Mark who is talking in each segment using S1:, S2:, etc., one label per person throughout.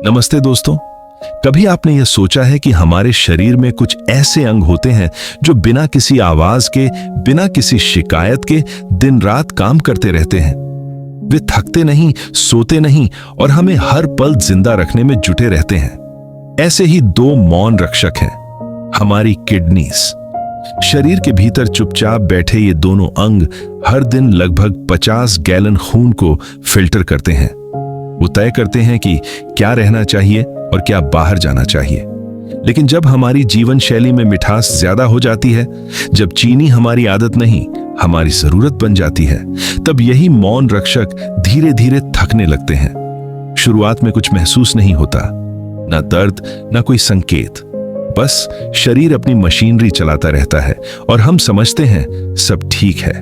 S1: नमस्ते दोस्तों। कभी आपने यह सोचा है कि हमारे शरीर में कुछ ऐसे अंग होते हैं जो बिना किसी आवाज के, बिना किसी शिकायत के दिन रात काम करते रहते हैं। वे थकते नहीं, सोते नहीं और हमें हर पल जिंदा रखने में जुटे रहते हैं। ऐसे ही दो मौन रक्षक हैं, हमारी किडनीज। शरीर के भीतर चुपचाप बैठे ये दोनों अंग हर दिन लगभग 50 गैलन खून को फिल्टर करते हैं। वो तय करते हैं कि क्या रहना चाहिए और क्या बाहर जाना चाहिए। लेकिन जब हमारी जीवन शैली में मिठास ज्यादा हो जाती है, जब चीनी हमारी आदत नहीं, हमारी जरूरत बन जाती है, तब यही मौन रक्षक धीरे धीरे थकने लगते हैं। शुरुआत में कुछ महसूस नहीं होता, ना दर्द, ना कोई संकेत। बस शरीर अपनी मशीनरी चलाता रहता है और हम समझते हैं सब ठीक है।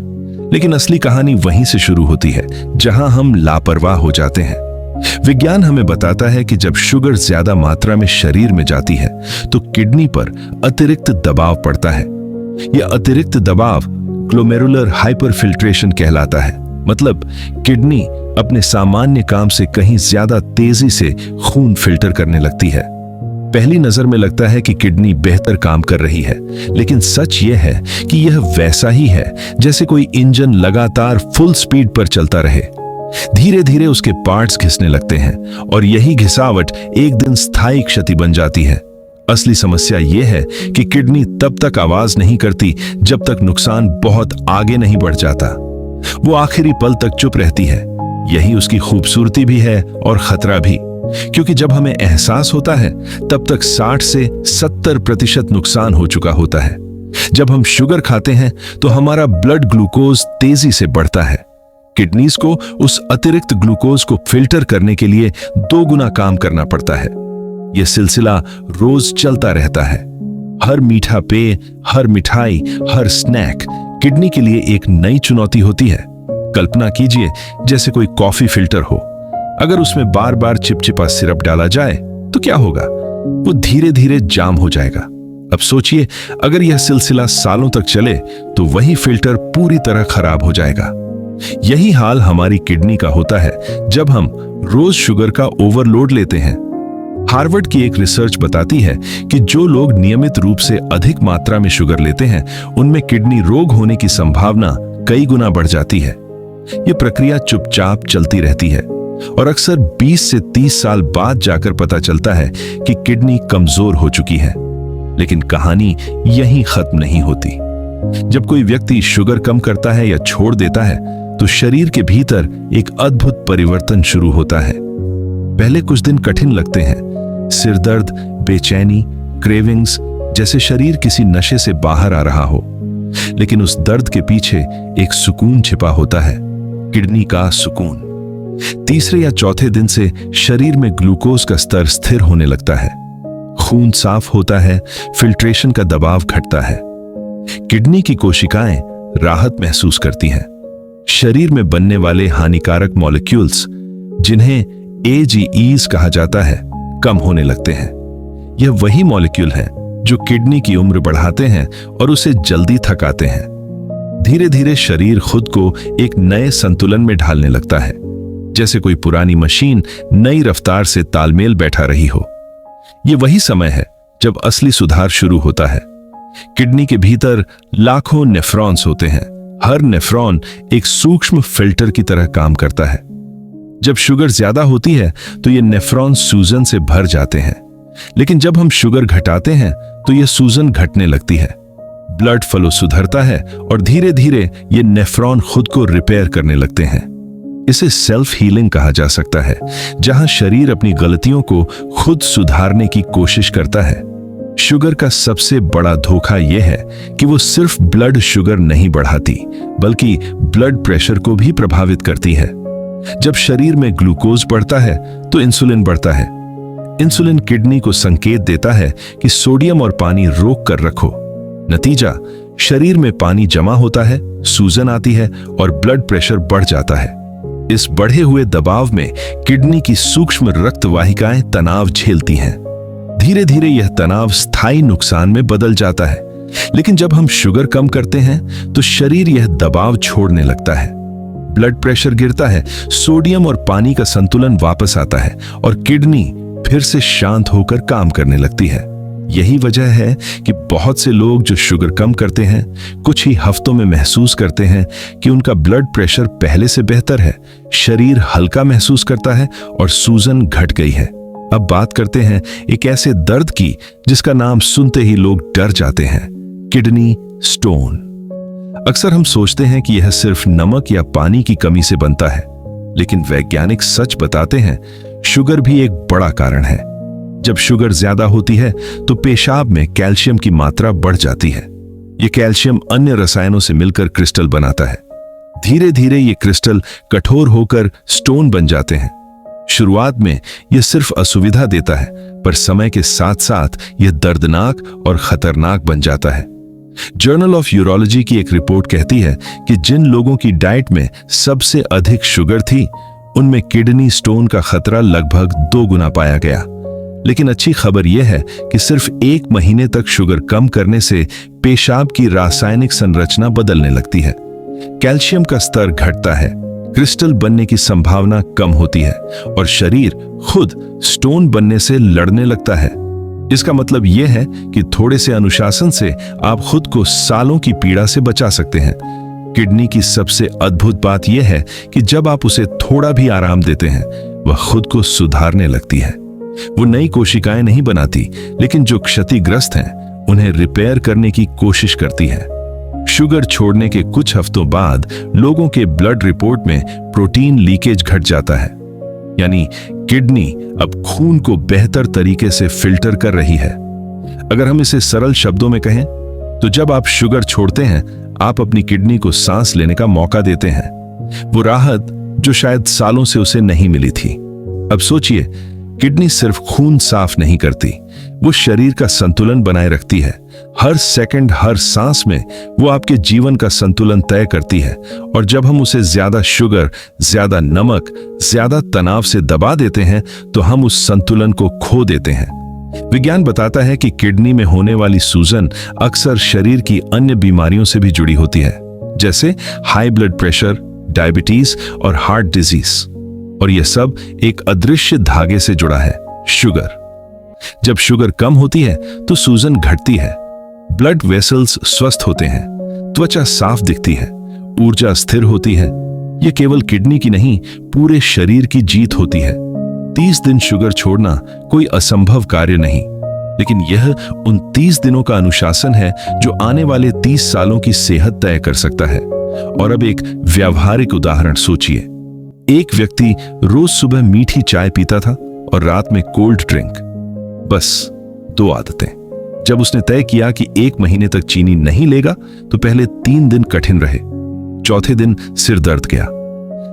S1: लेकिन असली कहानी वहीं से शुरू होती है जहां हम लापरवाह हो जाते हैं। विज्ञान हमें बताता है कि जब शुगर ज्यादा मात्रा में शरीर में जाती है तो किडनी पर अतिरिक्त दबाव पड़ता है। यह अतिरिक्त दबाव ग्लोमेरुलर हाइपरफिल्ट्रेशन कहलाता है। मतलब किडनी अपने सामान्य काम से कहीं ज्यादा तेजी से खून फिल्टर करने लगती है। पहली नजर में लगता है कि किडनी बेहतर काम कर रही है, लेकिन सच यह है कि यह वैसा ही है जैसे कोई इंजन लगातार फुल स्पीड पर चलता रहे। धीरे धीरे उसके पार्ट्स घिसने लगते हैं और यही घिसावट एक दिन स्थायी क्षति बन जाती है। असली समस्या यह है कि किडनी तब तक आवाज नहीं करती जब तक नुकसान बहुत आगे नहीं बढ़ जाता। वो आखिरी पल तक चुप रहती है। यही उसकी खूबसूरती भी है और खतरा भी, क्योंकि जब हमें एहसास होता है तब तक 60 से 70% नुकसान हो चुका होता है। जब हम शुगर खाते हैं तो हमारा ब्लड ग्लूकोज तेजी से बढ़ता है। किडनीज को उस अतिरिक्त ग्लूकोज को फिल्टर करने के लिए 2 गुना काम करना पड़ता है। यह सिलसिला रोज चलता रहता है। हर मीठा पेय, हर मिठाई, हर स्नैक किडनी के लिए एक नई चुनौती होती है। कल्पना कीजिए जैसे कोई कॉफी फिल्टर हो। अगर उसमें बार बार चिपचिपा सिरप डाला जाए तो क्या होगा? वो धीरे धीरे जाम हो जाएगा। अब सोचिए, अगर यह सिलसिला सालों तक चले तो वही फिल्टर पूरी तरह खराब हो जाएगा। यही हाल हमारी किडनी का होता है जब हम रोज शुगर का ओवरलोड लेते हैं। हार्वर्ड की एक रिसर्च बताती है कि जो लोग नियमित रूप से अधिक मात्रा में शुगर लेते हैं, उनमें किडनी रोग होने की संभावना कई गुना बढ़ जाती है। यह प्रक्रिया चुपचाप चलती रहती है और अक्सर 20 से 30 साल बाद जाकर पता चलता है कि किडनी कमजोर हो चुकी है। लेकिन कहानी यहीं खत्म नहीं होती। जब कोई व्यक्ति शुगर कम करता है या छोड़ देता है तो शरीर के भीतर एक अद्भुत परिवर्तन शुरू होता है। पहले कुछ दिन कठिन लगते हैं, सिर दर्द, बेचैनी, क्रेविंग्स, जैसे शरीर किसी नशे से बाहर आ रहा हो। लेकिन उस दर्द के पीछे एक सुकून छिपा होता है, किडनी का सुकून। तीसरे या चौथे दिन से शरीर में ग्लूकोज का स्तर स्थिर होने लगता है, खून साफ होता है, फिल्ट्रेशन का दबाव घटता है। किडनी की कोशिकाएं राहत महसूस करती हैं। शरीर में बनने वाले हानिकारक मॉलिक्यूल्स, जिन्हें AGEs कहा जाता है, कम होने लगते हैं। यह वही मॉलिक्यूल हैं जो किडनी की उम्र बढ़ाते हैं और उसे जल्दी थकाते हैं। धीरे धीरे शरीर खुद को एक नए संतुलन में ढालने लगता है, जैसे कोई पुरानी मशीन नई रफ्तार से तालमेल बैठा रही हो। यह वही समय है जब असली सुधार शुरू होता है। किडनी के भीतर लाखों नेफ्रॉन्स होते हैं। हर नेफ्रॉन एक सूक्ष्म फिल्टर की तरह काम करता है। जब शुगर ज्यादा होती है तो ये नेफ्रॉन सूजन से भर जाते हैं, लेकिन जब हम शुगर घटाते हैं तो ये सूजन घटने लगती है। ब्लड फ्लो सुधरता है और धीरे धीरे ये नेफ्रॉन खुद को रिपेयर करने लगते हैं। इसे सेल्फ हीलिंग कहा जा सकता है, जहां शरीर अपनी गलतियों को खुद सुधारने की कोशिश करता है। शुगर का सबसे बड़ा धोखा यह है कि वो सिर्फ ब्लड शुगर नहीं बढ़ाती, बल्कि ब्लड प्रेशर को भी प्रभावित करती है। जब शरीर में ग्लूकोज बढ़ता है तो इंसुलिन बढ़ता है। इंसुलिन किडनी को संकेत देता है कि सोडियम और पानी रोक कर रखो। नतीजा, शरीर में पानी जमा होता है, सूजन आती है और ब्लड प्रेशर बढ़ जाता है। इस बढ़े हुए दबाव में किडनी की सूक्ष्म रक्त वाहिकाएं तनाव झेलती हैं। धीरे धीरे यह तनाव स्थायी नुकसान में बदल जाता है। लेकिन जब हम शुगर कम करते हैं तो शरीर यह दबाव छोड़ने लगता है। ब्लड प्रेशर गिरता है, सोडियम और पानी का संतुलन वापस आता है और किडनी फिर से शांत होकर काम करने लगती है। यही वजह है कि बहुत से लोग जो शुगर कम करते हैं, कुछ ही हफ्तों में महसूस करते हैं कि उनका ब्लड प्रेशर पहले से बेहतर है, शरीर हल्का महसूस करता है और सूजन घट गई है। अब बात करते हैं एक ऐसे दर्द की जिसका नाम सुनते ही लोग डर जाते हैं, किडनी स्टोन। अक्सर हम सोचते हैं कि यह सिर्फ नमक या पानी की कमी से बनता है, लेकिन वैज्ञानिक सच बताते हैं शुगर भी एक बड़ा कारण है। जब शुगर ज्यादा होती है तो पेशाब में कैल्शियम की मात्रा बढ़ जाती है। यह कैल्शियम अन्य रसायनों से मिलकर क्रिस्टल बनाता है। धीरे धीरे ये क्रिस्टल कठोर होकर स्टोन बन जाते हैं। शुरुआत में यह सिर्फ असुविधा देता है, पर समय के साथ साथ यह दर्दनाक और खतरनाक बन जाता है। जर्नल ऑफ यूरोलॉजी की एक रिपोर्ट कहती है कि जिन लोगों की डाइट में सबसे अधिक शुगर थी, उनमें किडनी स्टोन का खतरा लगभग 2 गुना पाया गया। लेकिन अच्छी खबर यह है कि सिर्फ 1 महीने तक शुगर कम करने से पेशाब की रासायनिक संरचना बदलने लगती है। कैल्शियम का स्तर घटता है, क्रिस्टल बनने की संभावना कम होती है और शरीर खुद स्टोन बनने से लड़ने लगता है। इसका मतलब यह है कि थोड़े से अनुशासन से आप खुद को सालों की पीड़ा से बचा सकते हैं। किडनी की सबसे अद्भुत बात यह है कि जब आप उसे थोड़ा भी आराम देते हैं, वह खुद को सुधारने लगती है। वो नई कोशिकाएं नहीं बनाती, लेकिन जो क्षतिग्रस्त हैं, उन्हें रिपेयर करने की कोशिश करती है। शुगर छोड़ने के कुछ हफ्तों बाद लोगों के ब्लड रिपोर्ट में प्रोटीन लीकेज घट जाता है, यानी किडनी अब खून को बेहतर तरीके से फिल्टर कर रही है। अगर हम इसे सरल शब्दों में कहें तो जब आप शुगर छोड़ते हैं, आप अपनी किडनी को सांस लेने का मौका देते हैं, वो राहत जो शायद सालों से उसे नहीं मिली थी। अब सोचिए, किडनी सिर्फ खून साफ नहीं करती, वो शरीर का संतुलन बनाए रखती है। हर सेकंड, हर सांस में वो आपके जीवन का संतुलन तय करती है। और जब हम उसे ज्यादा शुगर, ज्यादा नमक, ज्यादा तनाव से दबा देते हैं, तो हम उस संतुलन को खो देते हैं। विज्ञान बताता है कि किडनी में होने वाली सूजन अक्सर शरीर की अन्य बीमारियों से भी जुड़ी होती है, जैसे हाई ब्लड प्रेशर, डायबिटीज और हार्ट डिजीज। और यह सब एक अदृश्य धागे से जुड़ा है, शुगर। जब शुगर कम होती है तो सूजन घटती है, ब्लड वेसल्स स्वस्थ होते हैं, त्वचा साफ दिखती है, ऊर्जा स्थिर होती है। यह केवल किडनी की नहीं, पूरे शरीर की जीत होती है। 30 दिन शुगर छोड़ना कोई असंभव कार्य नहीं, लेकिन यह उन 30 दिनों का अनुशासन है जो आने वाले 30 सालों की सेहत तय कर सकता है। और अब एक व्यावहारिक उदाहरण सोचिए। एक व्यक्ति रोज सुबह मीठी चाय पीता था और रात में कोल्ड ड्रिंक। बस 2 आदतें। जब उसने तय किया कि 1 महीने तक चीनी नहीं लेगा, तो पहले 3 दिन कठिन रहे। चौथे दिन सिर दर्द गया,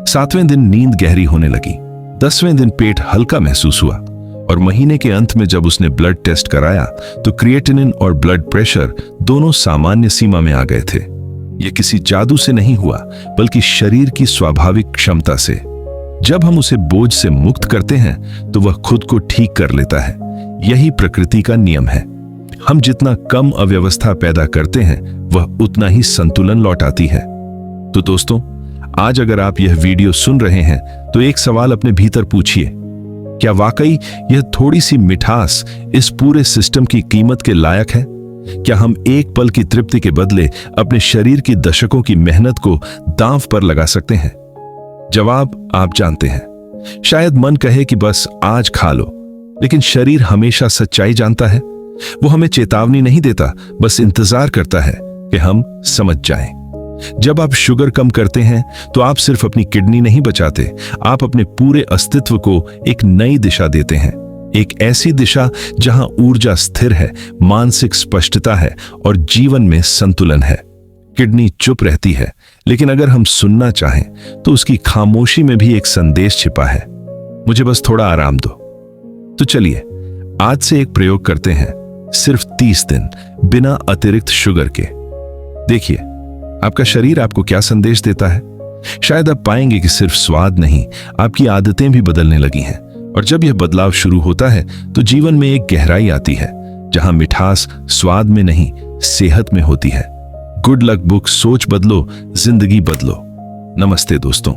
S1: 7वें दिन नींद गहरी होने लगी, 10वें दिन पेट हल्का महसूस हुआ और महीने के अंत में जब उसने ब्लड टेस्ट कराया तो क्रिएटिनिन और ब्लड प्रेशर दोनों सामान्य सीमा में आ गए थे। यह किसी जादू से नहीं हुआ, बल्कि शरीर की स्वाभाविक क्षमता से। जब हम उसे बोझ से मुक्त करते हैं तो वह खुद को ठीक कर लेता है। यही प्रकृति का नियम है। हम जितना कम अव्यवस्था पैदा करते हैं, वह उतना ही संतुलन लौटाती है। तो दोस्तों, आज अगर आप यह वीडियो सुन रहे हैं तो एक सवाल अपने भीतर पूछिए, क्या वाकई यह थोड़ी सी मिठास इस पूरे सिस्टम की कीमत के लायक है? क्या हम एक पल की तृप्ति के बदले अपने शरीर की दशकों की मेहनत को दांव पर लगा सकते हैं? जवाब आप जानते हैं। शायद मन कहे कि बस आज खा लो, लेकिन शरीर हमेशा सच्चाई जानता है। वो हमें चेतावनी नहीं देता, बस इंतजार करता है कि हम समझ जाएं। जब आप शुगर कम करते हैं तो आप सिर्फ अपनी किडनी नहीं बचाते, आप अपने पूरे अस्तित्व को एक नई दिशा देते हैं। एक ऐसी दिशा जहां ऊर्जा स्थिर है, मानसिक स्पष्टता है और जीवन में संतुलन है। किडनी चुप रहती है, लेकिन अगर हम सुनना चाहें तो उसकी खामोशी में भी एक संदेश छिपा है, मुझे बस थोड़ा आराम दो। तो चलिए आज से एक प्रयोग करते हैं, सिर्फ 30 दिन बिना अतिरिक्त शुगर के। देखिए आपका शरीर आपको क्या संदेश देता है। शायद आप पाएंगे कि सिर्फ स्वाद नहीं, आपकी आदतें भी बदलने लगी हैं। और जब यह बदलाव शुरू होता है तो जीवन में एक गहराई आती है, जहां मिठास स्वाद में नहीं, सेहत में होती है। गुड लक बुक, सोच बदलो, जिंदगी बदलो। नमस्ते दोस्तों।